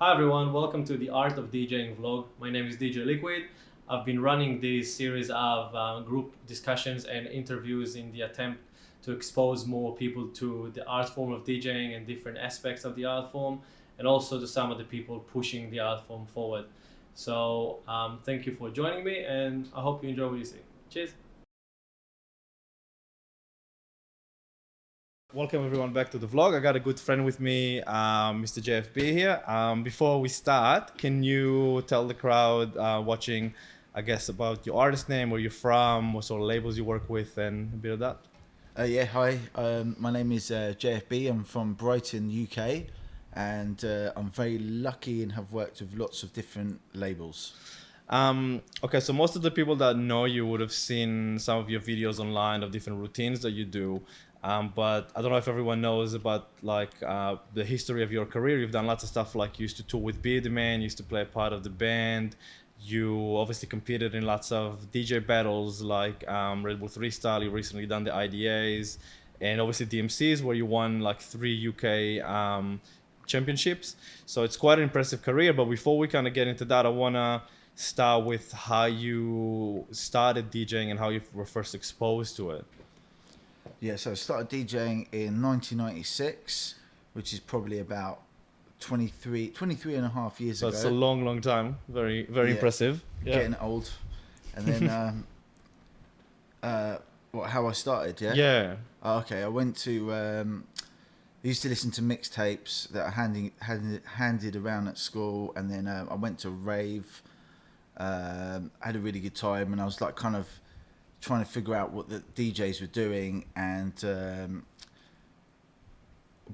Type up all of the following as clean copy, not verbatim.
Hi everyone, welcome to the Art of DJing vlog. My name is DJ Liquid. I've been running this series of group discussions and interviews in the attempt to expose more people to the art form of DJing and different aspects of the art form, and also to some of the people pushing the art form forward. So thank you for joining me, and I hope you enjoy what you see. Cheers. Welcome everyone back to the vlog. I got a good friend with me, Mr. JFB here. Before we start, can you tell the crowd watching, I guess, about your artist name, where you're from, what sort of labels you work with, and a bit of that? Hi. My name is JFB. I'm from Brighton, UK, and I'm very lucky and have worked with lots of different labels. Okay, so most of the people that know you would have seen some of your videos online of different routines that you do. But I don't know if everyone knows about the history of your career. You've done lots of stuff, like you used to tour with Beardy Man, used to play a part of the band. You obviously competed in lots of DJ battles like Red Bull 3 Style. You recently done the IDAs and obviously DMCs, where you won like 3 UK championships. So it's quite an impressive career. But before we kind of get into that, I want to start with how you started DJing and how you were first exposed to it. Yeah, so I started DJing in 1996, which is probably about 23 and a half years ago. So it's a long time. Very impressive. Yeah. Getting old. And then, how I started, yeah? Yeah. Okay, I went to, I used to listen to mixtapes that are handed around at school, and then I went to a rave, had a really good time, and I was like kind of trying to figure out what the DJs were doing, and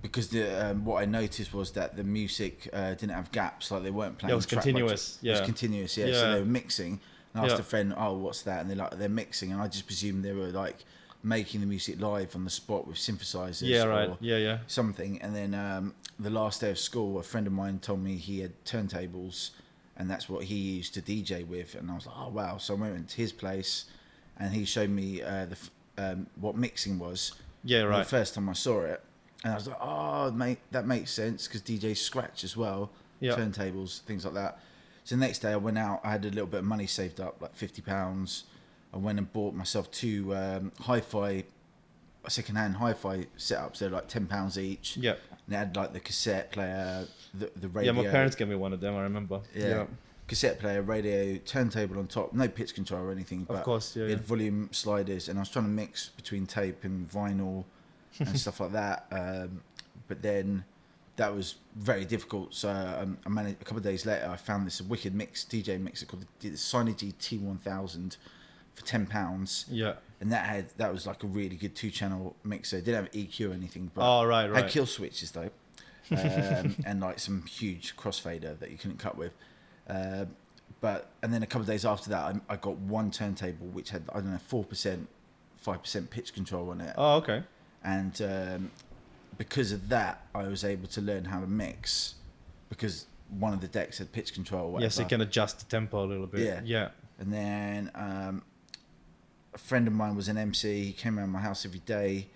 because what I noticed was that the music didn't have gaps, like they weren't playing. Yeah, it was continuous. It was continuous, yeah. Yeah. So they were mixing, and I asked a friend, "Oh, what's that?" And they're mixing, and I just presumed they were like making the music live on the spot with synthesizers. Yeah, right. Or something. And then the last day of school, a friend of mine told me he had turntables, and that's what he used to DJ with. And I was like, "Oh wow!" So I went to his place, and he showed me what mixing was. Yeah, right. The first time I saw it, and I was like, "Oh, mate, that makes sense," because DJs scratch as well, turntables, things like that. So the next day I went out. I had a little bit of money saved up, like £50. I went and bought myself 2 second-hand hi-fi setups. They're like £10 each. Yeah. And it had like the cassette player, the radio. Yeah, my parents gave me one of them. I remember. Yeah. Cassette player, radio, turntable on top, no pitch control or anything. But of course, yeah. It had volume sliders, and I was trying to mix between tape and vinyl and stuff like that. But then that was very difficult. So I managed. A couple of days later, I found this wicked DJ mixer called the Synergy T1000 for £10. Yeah. And that was like a really good 2-channel mixer. It didn't have EQ or anything, but right. had kill switches though, and like some huge crossfader that you couldn't cut with. And then a couple of days after that, I got one turntable which had, I don't know, 4%, 5% pitch control on it. Oh, okay. And because of that, I was able to learn how to mix, because one of the decks had pitch control. Whatever. Yes, you can adjust the tempo a little bit. Yeah. And then a friend of mine was an MC. He came around my house every day,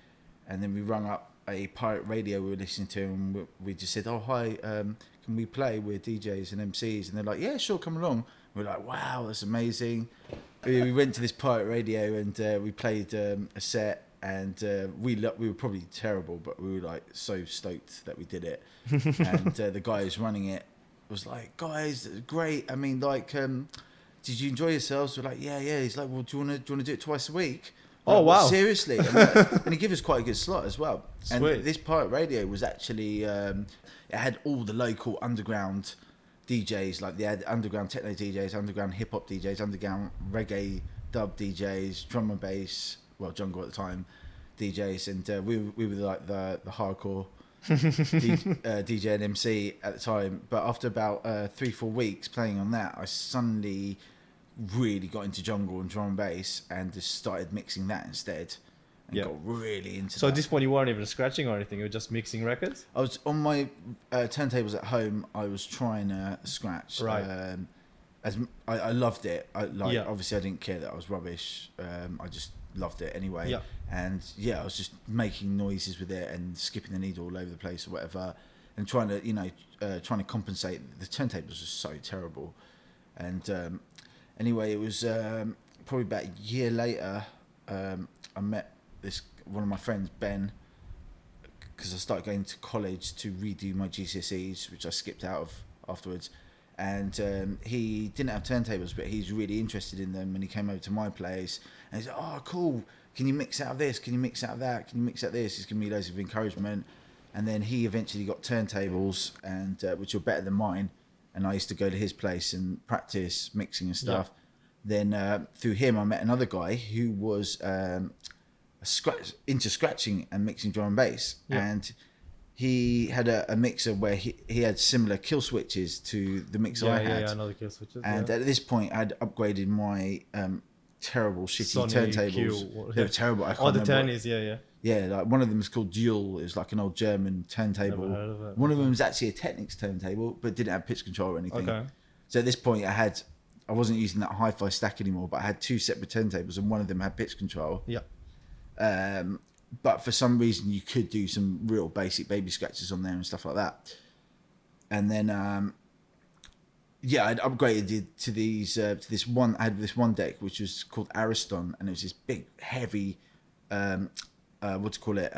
and then we rung up a pirate radio we were listening to, and we just said, "Oh, hi, can we play? We're DJs and MCs." And they're like, "Yeah, sure, come along." We're like, "Wow, that's amazing." We went to this pirate radio, and we played a set, and we were probably terrible, but we were like so stoked that we did it. And the guy who's running it was like, "Guys, great. I mean, like, did you enjoy yourselves?" We're like, yeah. He's like, "Well, do you want to do it twice a week?" Oh, wow. Seriously? And he gave us quite a good slot as well. Sweet. And this pirate radio was actually, it had all the local underground DJs, like they had underground techno DJs, underground hip hop DJs, underground reggae dub DJs, drum and bass, well, jungle at the time, DJs. And we were like the hardcore DJ and MC at the time. But after about 3-4 weeks playing on that, I suddenly really got into jungle and drum and bass, and just started mixing that instead, and got really into that. So at this point you weren't even scratching or anything, you were just mixing records? I was on my turntables at home. I was trying to scratch. Right. I loved it. Obviously I didn't care that I was rubbish. I just loved it anyway. Yeah. And I was just making noises with it and skipping the needle all over the place or whatever. and trying to compensate. The turntables were so terrible, and anyway, it was probably about a year later. I met one of my friends, Ben, because I started going to college to redo my GCSEs, which I skipped out of afterwards. And he didn't have turntables, but he's really interested in them. And he came over to my place and he's like, "Oh, cool. Can you mix out of this? Can you mix out of that? Can you mix out this?" He's giving me loads of encouragement. And then he eventually got turntables, and which were better than mine. And I used to go to his place and practice mixing and stuff. Yeah. Then through him, I met another guy who was into scratching and mixing drum and bass. Yeah. And he had a mixer where he had similar kill switches to the mixer I had. Yeah, another kill switches. And at this point, I'd upgraded my terrible, shitty Sony turntables. They were terrible. I can't the remember turnies, yeah. Yeah, like one of them was called Duel. It was like an old German turntable. Never heard of it. One of them was actually a Technics turntable, but didn't have pitch control or anything. Okay. So at this point, I wasn't using that hi-fi stack anymore, but I had two separate turntables, and one of them had pitch control. Yeah. But for some reason, you could do some real basic baby scratches on there and stuff like that. And then, I'd upgraded it to this one. I had this one deck which was called Ariston, and it was this big, heavy, what to call it?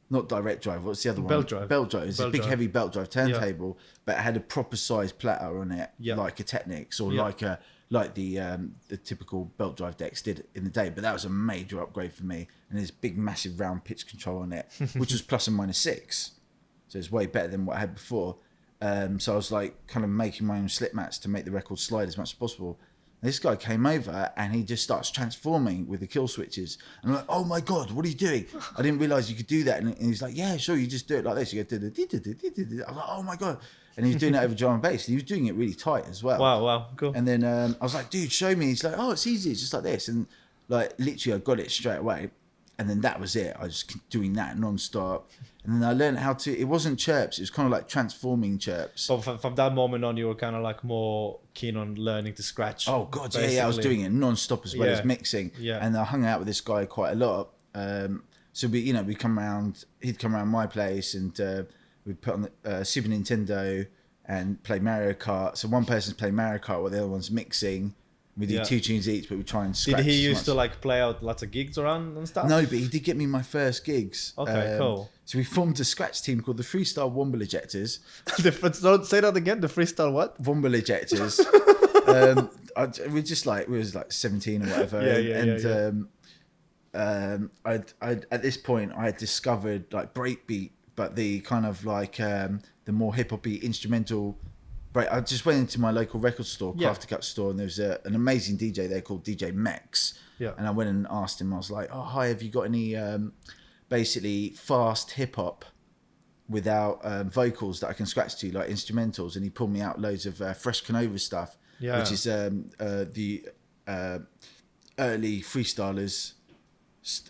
Not direct drive. What's the other one? Belt drive. Belt drive. It's a big, heavy belt drive turntable, but it had a proper size platter on it, like a Technics or like the typical belt drive decks did in the day. But that was a major upgrade for me. And there's big, massive round pitch control on it, which was plus and minus 6. So it's way better than what I had before. So I was like kind of making my own slip mats to make the record slide as much as possible. And this guy came over and he just starts transforming with the kill switches. And I'm like, "Oh my God, what are you doing?" I didn't realize you could do that. And he's like, "Yeah, sure, you just do it like this." You go, I was like, "Oh my God." And he was doing it over drum and bass. He was doing it really tight as well. Wow, cool. And then I was like, "Dude, show me." He's like, "Oh, it's easy. It's just like this." And like literally I got it straight away. And then that was it. I was just doing that non-stop. And then I learned how to, it wasn't chirps. It was kind of like transforming chirps. So from that moment on, you were kind of like more keen on learning to scratch. Oh God, yeah. I was doing it non-stop as well as mixing. Yeah. And I hung out with this guy quite a lot. So we'd come around, he'd come around my place and we'd put on the Super Nintendo and play Mario Kart. So one person's playing Mario Kart while the other one's mixing. We did 2 tunes each, but we try and scratch. Did he used to like play out lots of gigs around and stuff? No, but he did get me my first gigs. Okay, cool. So we formed a scratch team called the Freestyle Womble Ejectors. Don't say that again. The freestyle what? Womble Ejectors. We was like 17 or whatever. At this point I had discovered like breakbeat, but the kind of like the more hip hoppy instrumental. Right, I just went into my local record store, Crafty Cut store, and there was an amazing DJ there called DJ Mex. Yeah. And I went and asked him, I was like, "Oh, hi, have you got any basically fast hip hop without vocals that I can scratch to, like instrumentals?" And he pulled me out loads of Fresh Canova stuff, which is the early freestylers,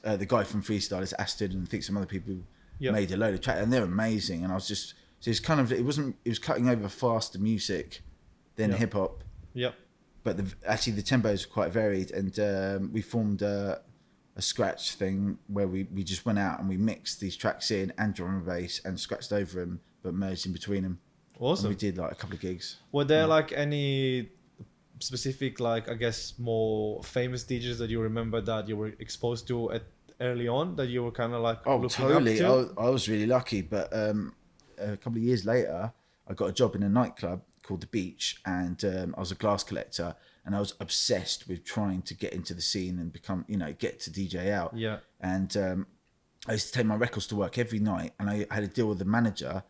the guy from Freestylers, Aston, and I think some other people made a load of tracks, and they're amazing. And I was just... So it's kind of, it was cutting over faster music than hip hop. Yep. But actually the tempos were quite varied, and we formed a scratch thing where we just went out and we mixed these tracks in and drum and bass and scratched over them, but merged in between them. Awesome. And we did like a couple of gigs. Were there like any specific, like I guess more famous DJs that you remember that you were exposed to early on that you were kind of like looking up to? I was really lucky, but a couple of years later, I got a job in a nightclub called The Beach, and I was a glass collector, and I was obsessed with trying to get into the scene and become, get to DJ out. Yeah. And I used to take my records to work every night, and I had a deal with the manager,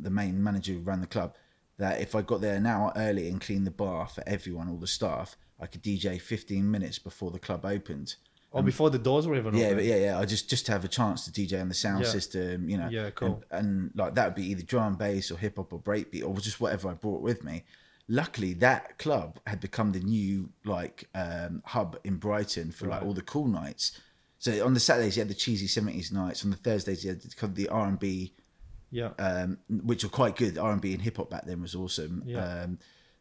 the main manager who ran the club, that if I got there an hour early and cleaned the bar for everyone, all the staff, I could DJ 15 minutes before the club opened. Or before the doors were even open. Yeah. I just to have a chance to DJ on the sound system, Yeah, cool. And like that would be either drum and bass or hip hop or breakbeat or just whatever I brought with me. Luckily, that club had become the new like hub in Brighton for like all the cool nights. So on the Saturdays you had the cheesy 70s nights. On the Thursdays you had the R&B, which were quite good. R&B and hip hop back then was awesome. Yeah.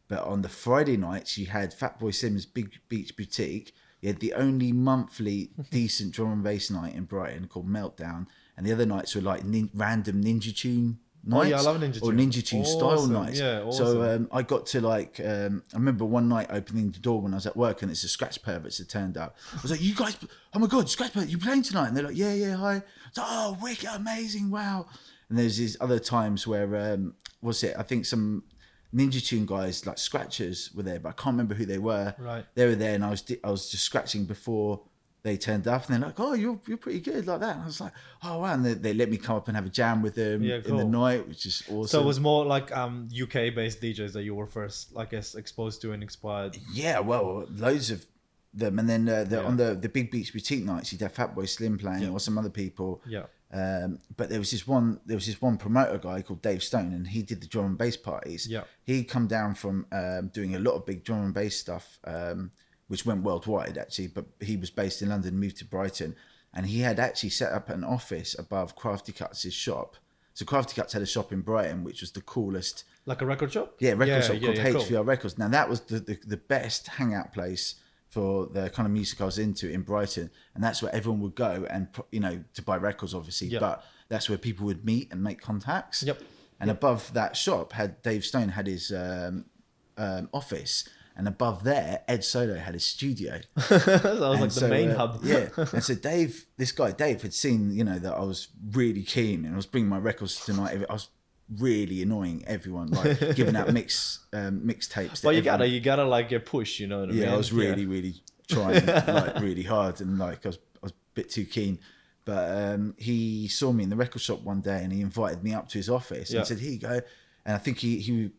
But on the Friday nights you had Fatboy Slim's Big Beach Boutique. You had the only monthly decent drum and bass night in Brighton called Meltdown, and the other nights were like random Ninja Tune Oh nights. yeah, I love Ninja Or Tune. Ninja Tune style Awesome. nights. Yeah, awesome. So I got to like, I remember one night opening the door when I was at work, and it's the Scratch Perverts that turned up. I was like, you guys, oh my God, Scratch Perverts, you playing tonight? And they're like, yeah, hi. I was like, oh, wicked, amazing, wow. And there's these other times where, I think some Ninja Tune guys, like Scratchers, were there, but I can't remember who they were. Right. They were there, and I was just scratching before they turned up, and they're like, oh, you're pretty good like that. And I was like, oh wow. And they let me come up and have a jam with them in the night, which is awesome. So it was more like UK based DJs that you were first, I guess, exposed to and inspired. Yeah, well, loads of them. And then on the Big Beach Boutique nights, you'd have Fatboy Slim playing or some other people. Yeah. But there was this one promoter guy called Dave Stone, and he did the drum and bass parties. Yeah. He'd come down from doing a lot of big drum and bass stuff, which went worldwide actually, but he was based in London, moved to Brighton, and he had actually set up an office above Crafty Cuts' shop. So Crafty Cuts had a shop in Brighton, which was the coolest. Like a record shop? Yeah, record shop called HVR cool. Records. Now that was the best hangout place for the kind of music I was into in Brighton, and that's where everyone would go and to buy records, obviously. Yep. But that's where people would meet and make contacts. Yep. And above that shop had Dave Stone had his office. And above there, Ed Solo had his studio. That was like the main hub. Yeah. And so Dave had seen, that I was really keen and I was bringing my records tonight. I was really annoying everyone, like giving out mixtapes. Well, you gotta like get push, you know what I mean? Yeah, I was really trying like really hard, and like I was a bit too keen. But he saw me in the record shop one day and he invited me up to his office and said, here you go. And I think he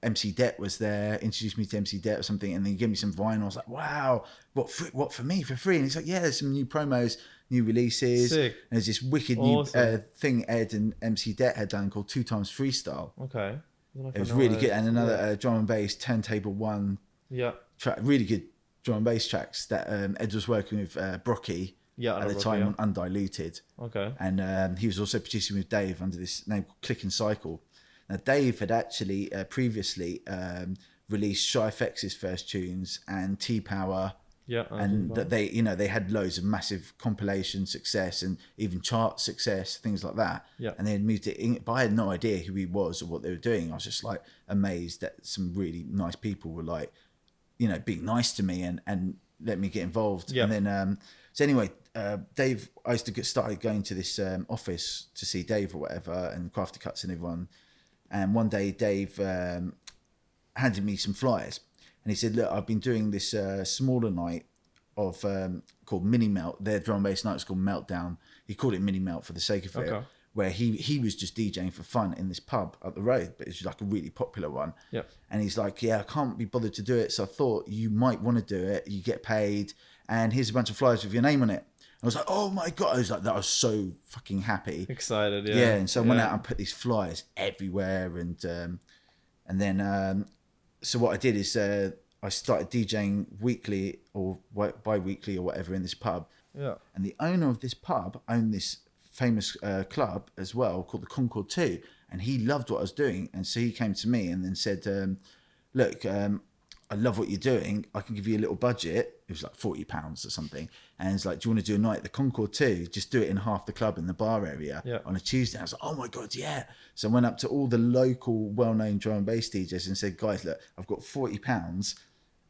MC Det was there, introduced me to MC Det or something, and then he gave me some vinyl. I was like, wow, what for me, for free? And he's like, yeah, there's some new promos, new releases. Sick. And there's this wicked new thing Ed and MC Det had done called 2 Times Freestyle. Okay. It was really good. And another drum and bass, Turntable 1 track, really good drum and bass tracks that Ed was working with Brocky at the time on Undiluted. Okay. And he was also producing with Dave under this name called Click and Cycle. Now, Dave had actually previously released Shy FX's first tunes and T-Power. Yeah. And that they had loads of massive compilation success and even chart success, things like that. Yeah. And they had moved it in, but I had no idea who he was or what they were doing. I was just like amazed that some really nice people were like, being nice to me and let me get involved. Yeah. And then, so anyway, Dave, I used to started going to this office to see Dave or whatever, and Crafty Cuts and everyone. And one day Dave handed me some flyers and he said, look, I've been doing this smaller night of called Mini Melt. Their drum and bass night was called Meltdown. He called it Mini Melt for the sake of it, where he was just DJing for fun in this pub up the road, but it's like a really popular one. Yeah. And he's like, yeah, I can't be bothered to do it. So I thought you might want to do it. You get paid and here's a bunch of flyers with your name on it. I was like, oh my God. I was like, that was so fucking happy. Excited, yeah. Yeah, and so I went out and put these flyers everywhere. And then, so what I did is I started DJing weekly or bi-weekly or whatever in this pub. Yeah. And the owner of this pub owned this famous club as well called the Concord 2. And he loved what I was doing. And so he came to me and then said, look, I love what you're doing. I can give you a little budget. It was like £40 or something. And it's like, do you want to do a night at the Concord 2? Just do it in half the club in the bar area on a Tuesday. I was like, oh my God, yeah. So I went up to all the local well-known drum and bass DJs and said, guys, look, I've got £40.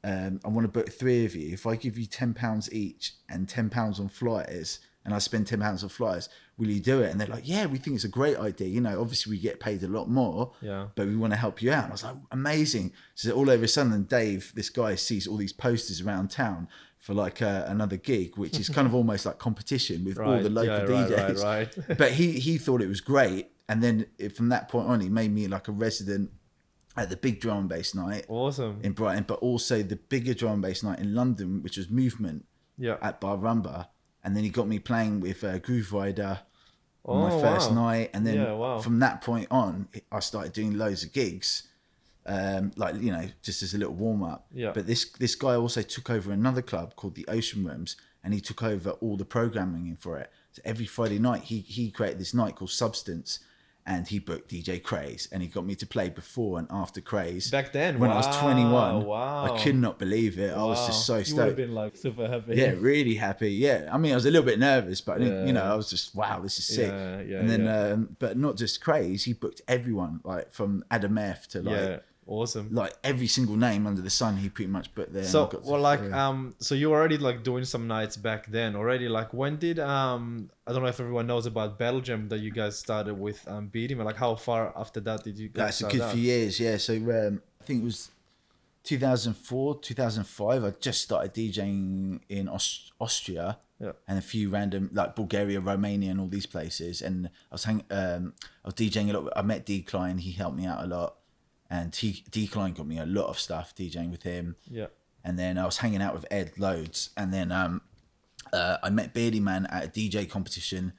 I want to book 3 of you. If I give you £10 each and £10 on flyers, and I spend £10 on flyers, will you do it? And they're like, yeah, we think it's a great idea. Obviously we get paid a lot more, but we want to help you out. And I was like, amazing. So all over a sudden, Dave, this guy, sees all these posters around town for like another gig, which is kind of almost like competition with all the local DJs. Right. But he thought it was great. And then from that point on, he made me like a resident at the big drum and bass night in Brighton, but also the bigger drum and bass night in London, which was Movement at Bar Rumba. And then he got me playing with Groove Rider on my first night. And then from that point on, I started doing loads of gigs, just as a little warm up. Yeah. But this guy also took over another club called the Ocean Rooms, and he took over all the programming for it. So every Friday night, he created this night called Substance. and he booked DJ Craze, and he got me to play before and after Craze. Back then, when I was 21. Wow. I could not believe it. I was just so stoked. You would have been like super happy. Yeah, really happy. Yeah, I mean, I was a little bit nervous, but I was just, wow, this is sick. And then, but not just Craze, he booked everyone, like from Adam F to like, awesome, like every single name under the sun. He pretty much booked there. So, so you were already like doing some nights back then already. Like, when did I don't know if everyone knows about Belgium that you guys started with Beating. Like, how far after that did you guys start? That's a good few years. Yeah, so I think it was 2004, 2005. I just started DJing in Austria. Yeah. And a few random, like Bulgaria, Romania, and all these places. And I was DJing a lot. I met Decline. He helped me out a lot. And Decline got me a lot of stuff DJing with him. Yeah. And then I was hanging out with Ed loads. And then I met Beardy Man at a DJ competition.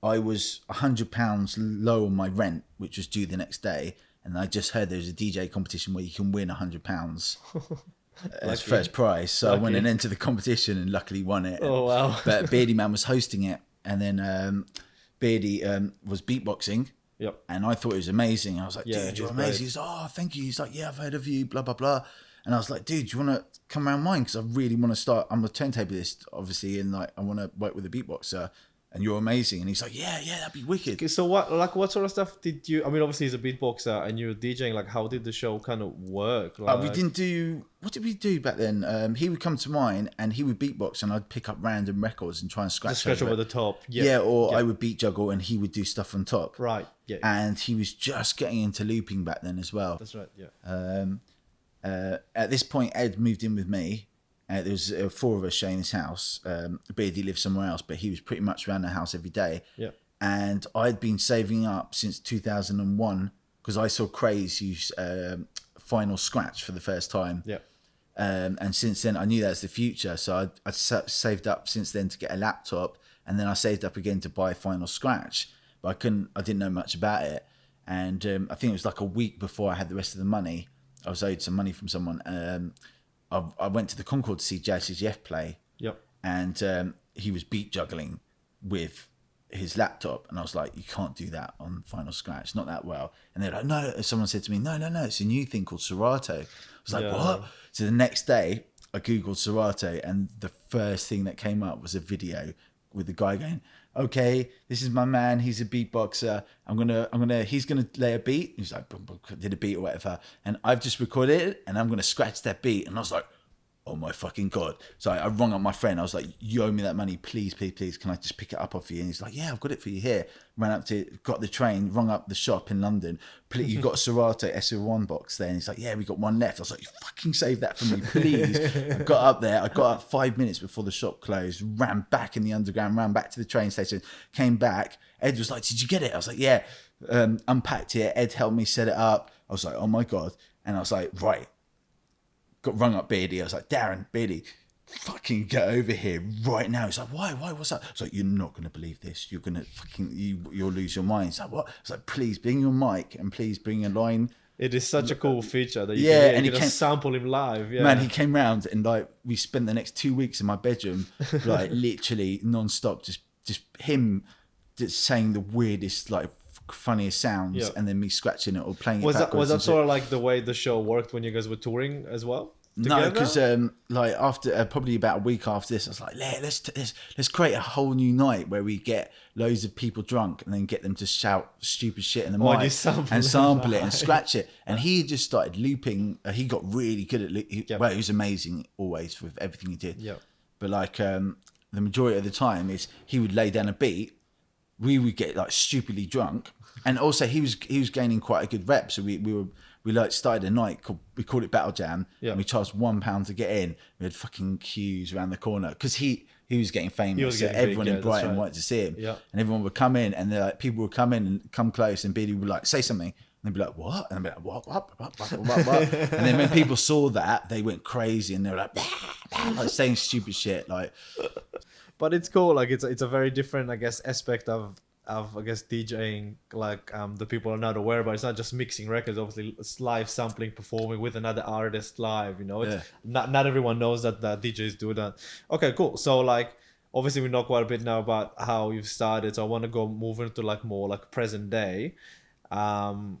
I was £100 low on my rent, which was due the next day. And I just heard there was a DJ competition where you can win £100 as first prize. So I went and entered the competition and luckily won it. Oh, wow. But Beardy Man was hosting it. And then Beardy was beatboxing. Yep. And I thought it was amazing. I was like, yeah, dude, you're amazing. He's like, oh, thank you. He's like, yeah, I've heard of you, blah, blah, blah. And I was like, dude, do you want to come around mine? Because I really want to start. I'm a turntablist, obviously, and like I want to work with a beatboxer. And you're amazing. And he's like, yeah, that'd be wicked. Okay, so what sort of stuff did you, I mean, obviously he's a beatboxer and you're DJing, like how did the show kind of work? Like, we didn't do, what did we do back then? He would come to mine and he would beatbox and I'd pick up random records and try and scratch over the top. Yeah, or I would beat juggle and he would do stuff on top. Right, yeah. And he was just getting into looping back then as well. That's right, yeah. At this point, Ed moved in with me. There was 4 of us sharing this house. Beardy lived somewhere else, but he was pretty much around the house every day. Yeah. And I'd been saving up since 2001 because I saw Craze use Final Scratch for the first time. Yeah. And since then, I knew that's the future. So I'd saved up since then to get a laptop, and then I saved up again to buy Final Scratch. But I didn't know much about it. And I think it was like a week before I had the rest of the money. I was owed some money from someone. I went to the Concord to see Jazzy Jeff play. Yep. And he was beat juggling with his laptop. And I was like, you can't do that on Final Scratch, not that well. And they're like, no. Someone said to me, no, it's a new thing called Serato. I was like, what? So the next day, I Googled Serato, and the first thing that came up was a video with the guy going, okay, this is my man. He's a beatboxer. He's gonna lay a beat. He's like, boom, boom, did a beat or whatever. And I've just recorded it and I'm gonna scratch that beat. And I was like, oh my fucking God. So I rung up my friend. I was like, you owe me that money. Please. Can I just pick it up off you? And he's like, yeah, I've got it for you here. Ran up got the train, rung up the shop in London. You got a Serato SO1 box there. And he's like, yeah, we got one left. I was like, you fucking save that for me, please. I got up there. I got up 5 minutes before the shop closed, ran back in the underground, ran back to the train station, came back. Ed was like, did you get it? I was like, yeah. Unpacked it. Ed helped me set it up. I was like, oh my God. And I was like, right. Got rung up Beardy. I was like, Darren, Beardy, fucking get over here right now. He's like, why? What's up? I was like, you're not going to believe this. You're going to you'll lose your mind. He's like, what? I was like, please bring your mic and please bring a line. It is such a cool feature that you can, you can sample him live. Yeah. Man, he came round and like we spent the next 2 weeks in my bedroom, like literally non-stop, just him just saying the weirdest, like funniest sounds, and then me scratching it or playing it backwards. Was that sort of like the way the show worked when you guys were touring as well? Together? No, because like after probably about a week after this, I was like, let's create a whole new night where we get loads of people drunk and then get them to shout stupid shit in the mic and sample it and scratch it. And he just started looping. He got really good at well, he was amazing always with everything he did. Yeah. But like the majority of the time is he would lay down a beat. We would get like stupidly drunk, and also he was gaining quite a good rep. So we like started a night we called it Battle Jam, and we charged £1 to get in. We had fucking queues around the corner because he was getting famous. So everyone in Brighton wanted to see him, and everyone would come in, and like people would come in and come close, and Beardy would like say something, and they'd be like, what? And I'd be like, what? And then when people saw that, they went crazy, and they were like, like saying stupid shit, like. But it's cool. Like it's a very different, I guess, aspect of I guess DJing. Like the people are not aware, but it's not just mixing records. Obviously, it's live sampling, performing with another artist live. You know, it's not everyone knows that DJs do that. Okay, cool. So like, obviously we know quite a bit now about how you've started. So I want to go move into like more like present day. Um,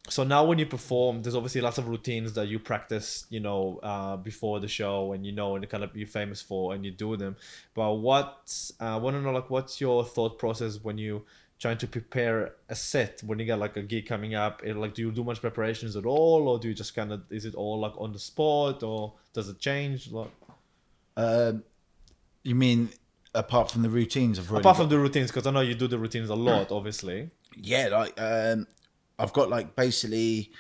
so now when you perform, there's obviously lots of routines that you practice, before the show, and and kind of you're famous for, and you do them. But I want to know, like, what's your thought process when you trying to prepare a set when you get like a gig coming up? Like, do you do much preparations at all, or do you just kind of, is it all like on the spot, or does it change? Like, You mean apart from the routines I've already apart got? from the routines, because I know you do the routines a lot, obviously. Yeah, like I've got like basically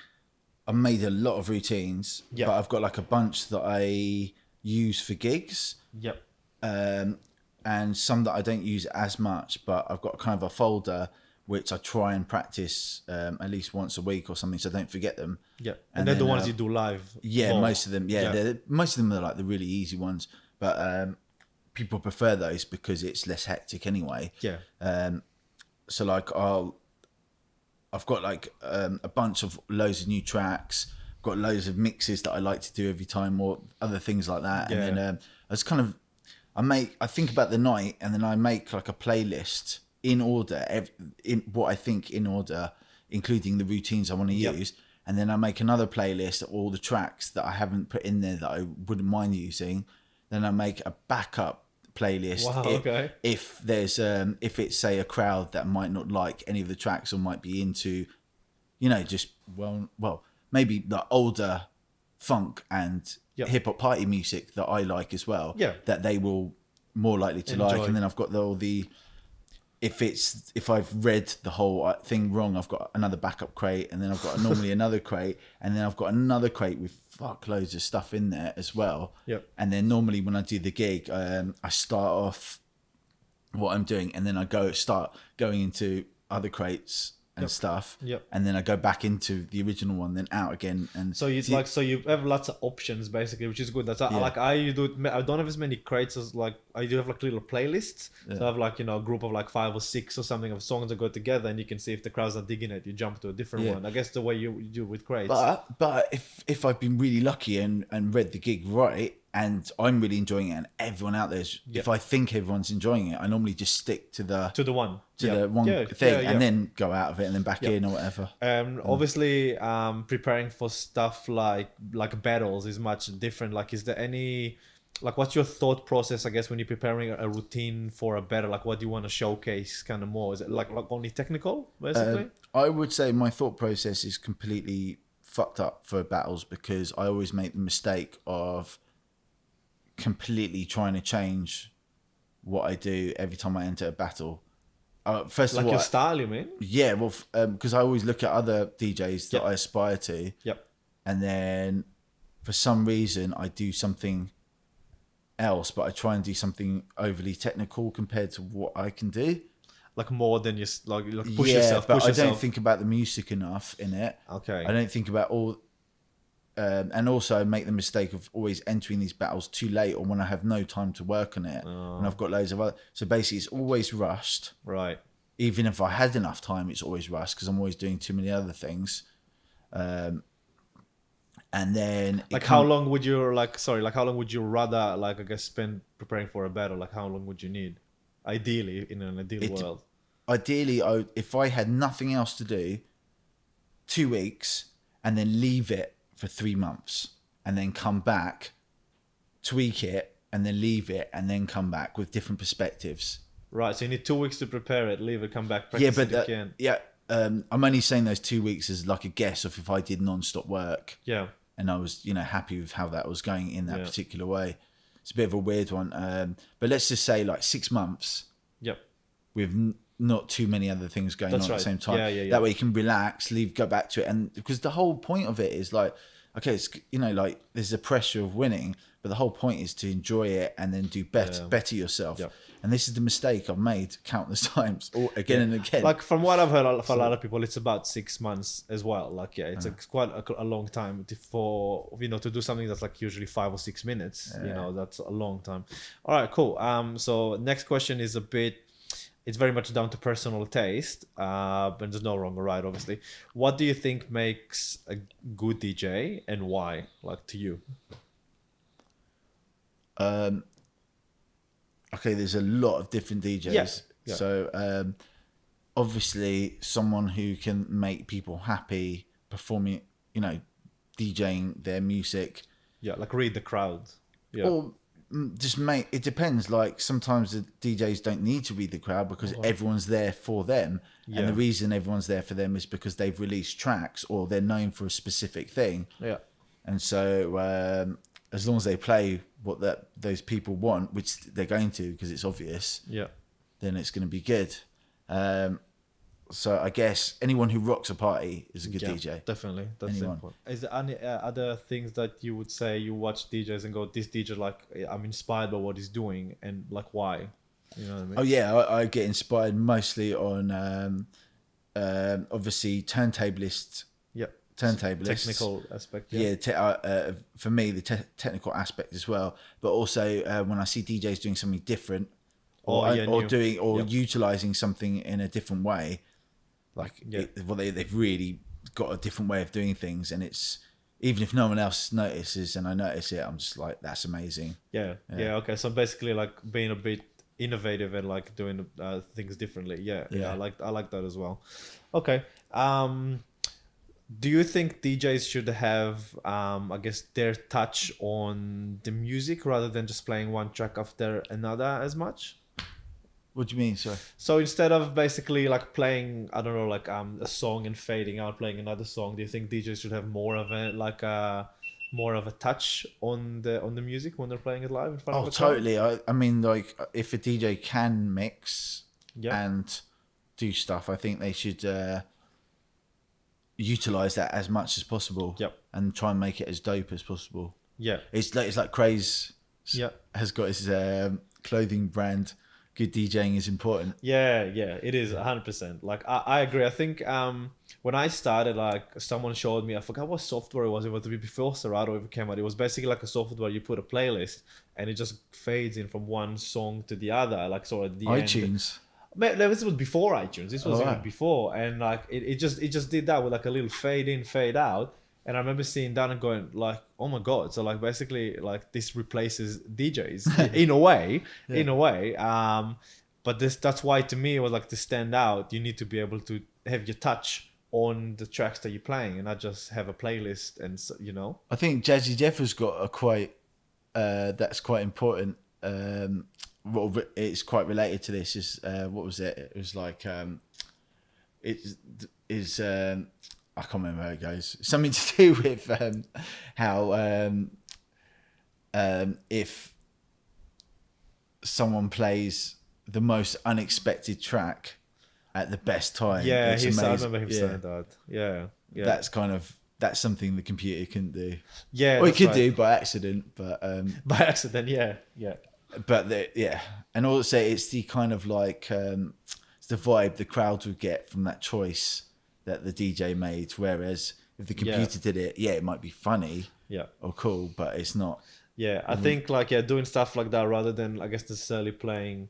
I made a lot of routines, Yep. but I've got like a bunch that I use for gigs, Yep. and some that I don't use as much. But I've got kind of a folder which I try and practice at least once a week or something, so I don't forget them. Yeah, and then the ones you do live. Yeah, more. most of them. Yeah, most of them are like the really easy ones, but people prefer those because it's less hectic anyway. Yeah. So like I've got like a bunch of loads of new tracks, got loads of mixes that I like to do every time, or other things like that. Yeah. And then I just kind of I think about the night, and then I make like a playlist in order, in what I think in order, including the routines I want to use. And then I make another playlist of all the tracks that I haven't put in there that I wouldn't mind using. Then I make a backup playlist. Wow, okay. If there's if it's say a crowd that might not like any of the tracks or might be into, just maybe the older funk and hip hop party music that I like as well. Yeah. That they will more likely to like. And then I've got all the if I've read the whole thing wrong, I've got another backup crate, and then I've got normally another crate, and then I've got another crate with loads of stuff in there as well. Yep. And then normally when I do the gig, I start off what I'm doing, and then I start going into other crates and stuff. Yep. And then I go back into the original one, then out again. And so you have lots of options basically, which is good. That's like I don't have as many crates as like I do have like little playlists. Yeah. So I have like a group of like 5 or 6 or something of songs that go together, and you can see if the crowd's not digging it, you jump to a different one. I guess the way you do with crates. But if I've been really lucky and read the gig right, and I'm really enjoying it, and everyone out there, if I think everyone's enjoying it, I normally just stick to the one thing, and then go out of it and then back in or whatever. Obviously, preparing for stuff like battles is much different. Like, is there any, like, what's your thought process, I guess, when you're preparing a routine for a battle? Like, what do you want to showcase kind of more? Is it like only technical, basically? I would say my thought process is completely fucked up for battles, because I always make the mistake of completely trying to change what I do every time I enter a battle. First of all, your style, you mean? Yeah, well, because I always look at other DJs that I aspire to. Yep. And then for some reason I do something else, but I try and do something overly technical compared to what I can do. Like more than just like push yourself. But I don't think about the music enough in it. Okay. I don't think about all. And also I make the mistake of always entering these battles too late, or when I have no time to work on it, and I've got loads of other. So basically, it's always rushed. Right. Even if I had enough time, it's always rushed because I'm always doing too many other things. And then how long would you how long would you rather, like, I guess, spend preparing for a battle? Like, how long would you need, ideally, in an ideal world? Ideally, if I had nothing else to do, 2 weeks, and then leave it for 3 months, and then come back, tweak it, and then leave it, and then come back with different perspectives. Right, so you need 2 weeks to prepare it, leave it, come back, practice it again. I'm only saying those 2 weeks as like a guess of if I did non-stop work. Yeah. And I was, happy with how that was going in that particular way. It's a bit of a weird one. But let's just say like 6 months. Yep. With not too many other things going on at the same time. Yeah. That way you can relax, go back to it. And because the whole point of it is like, okay, it's, like there's a pressure of winning, but the whole point is to enjoy it and then do better yourself. Yep. And this is the mistake I've made countless times, or again and again. Like, from what I've heard for a lot of people, it's about 6 months as well. Like, it's quite a long time for to do something that's like usually 5 or 6 minutes. That's a long time. All right, cool. So next question is it's very much down to personal taste, but there's no wrong or right, obviously. What do you think makes a good DJ, and why? Like, to you? okay, there's a lot of different DJs. Yeah. So obviously someone who can make people happy performing, you know, DJing their music. Yeah, like read the crowd. Yeah. Or just make, it depends. Like sometimes the DJs don't need to read the crowd because everyone's there for them. Yeah. And the reason everyone's there for them is because they've released tracks or they're known for a specific thing. Yeah. And so as long as they play what those people want, which they're going to because it's obvious, Yeah. then it's going to be good. So I guess anyone who rocks a party is a good DJ. Definitely. That's important. Is there any other things that you would say you watch DJs and go, this DJ, like, I'm inspired by what he's doing, and like, why? You know what I mean? Oh yeah, I get inspired mostly on obviously turntablists. Yeah. Turntablists. Technical aspect. Yeah, for me the technical aspect as well, but also when I see DJs doing something different, or utilizing something in a different way, like they've really got a different way of doing things, and it's, even if no one else notices and I notice it, I'm just like, that's amazing. Yeah. Okay, so basically like being a bit innovative and like doing things differently. I like that as well. Okay. Do you think DJs should have I guess their touch on the music rather than just playing one track after another as much? What do you mean? Sorry. So instead of basically like playing, I don't know, like a song and fading out, playing another song, do you think DJs should have more of a touch on the music when they're playing it live in front of the crowd? Totally. I mean, like, if a DJ can mix and do stuff, I think they should utilize that as much as possible. And try and make it as dope as possible. It's like Craze has got his clothing brand. Good DJing is important. Yeah, it is 100%. Like I agree. I think when I started, like someone showed me, I forgot what software it was. It was before Serato ever came out. It was basically like a software you put a playlist and it just fades in from one song to the other, like sort of the iTunes. End. This was before iTunes. This was even before, and like it just did that with like a little fade in, fade out. And I remember seeing that and going like, oh my God. So like basically like this replaces DJs in a way, but that's why to me it was like, to stand out, you need to be able to have your touch on the tracks that you're playing and not just have a playlist. And you know, I think Jazzy Jeff has got a quite, that's quite important. Well, it's quite related to this is, what was it? It was like, I can't remember how it goes. Something to do with how if someone plays the most unexpected track at the best time, I remember him saying that. Yeah. That's something the computer couldn't do. Well, it could do by accident, but by accident, yeah. But and also it's the kind of like it's the vibe the crowd would get from that choice that the DJ made, whereas if the computer did it, it might be funny, or cool, but it's not. I think like doing stuff like that rather than, I guess, necessarily playing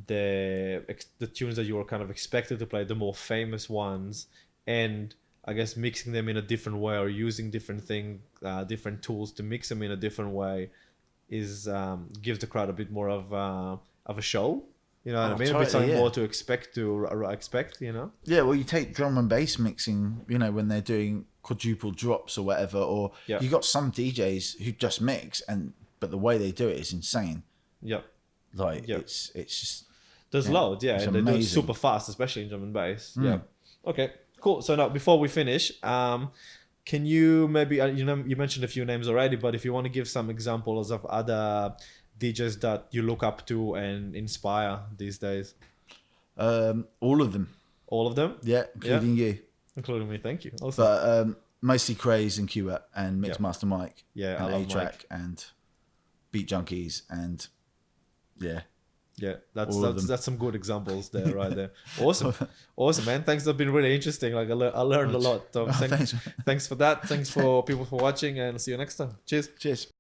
the tunes that you were kind of expected to play, the more famous ones, and I guess mixing them in a different way or using different tools to mix them in a different way is gives the crowd a bit more of a show. You know what I mean? Totally, a bit something more to expect, you know? Yeah, well, you take drum and bass mixing, you know, when they're doing quadruple drops or whatever, or you got some DJs who just mix, but the way they do it is insane. It's just... There's loads, and they do it super fast, especially in drum and bass. Okay, cool. So now, before we finish, can you maybe, you mentioned a few names already, but if you want to give some examples of other DJs that you look up to and inspire these days? All of them. All of them? Yeah, including you. Including me, thank you. Awesome. But mostly Craze and QWAP and Mixmaster Mike. Yeah, and I love A-Track Mike. And Beat Junkies and that's some good examples there, right there. Awesome, man. Thanks. That's been really interesting. Like I learned a lot. So thanks for that. Thanks for people for watching, and see you next time. Cheers.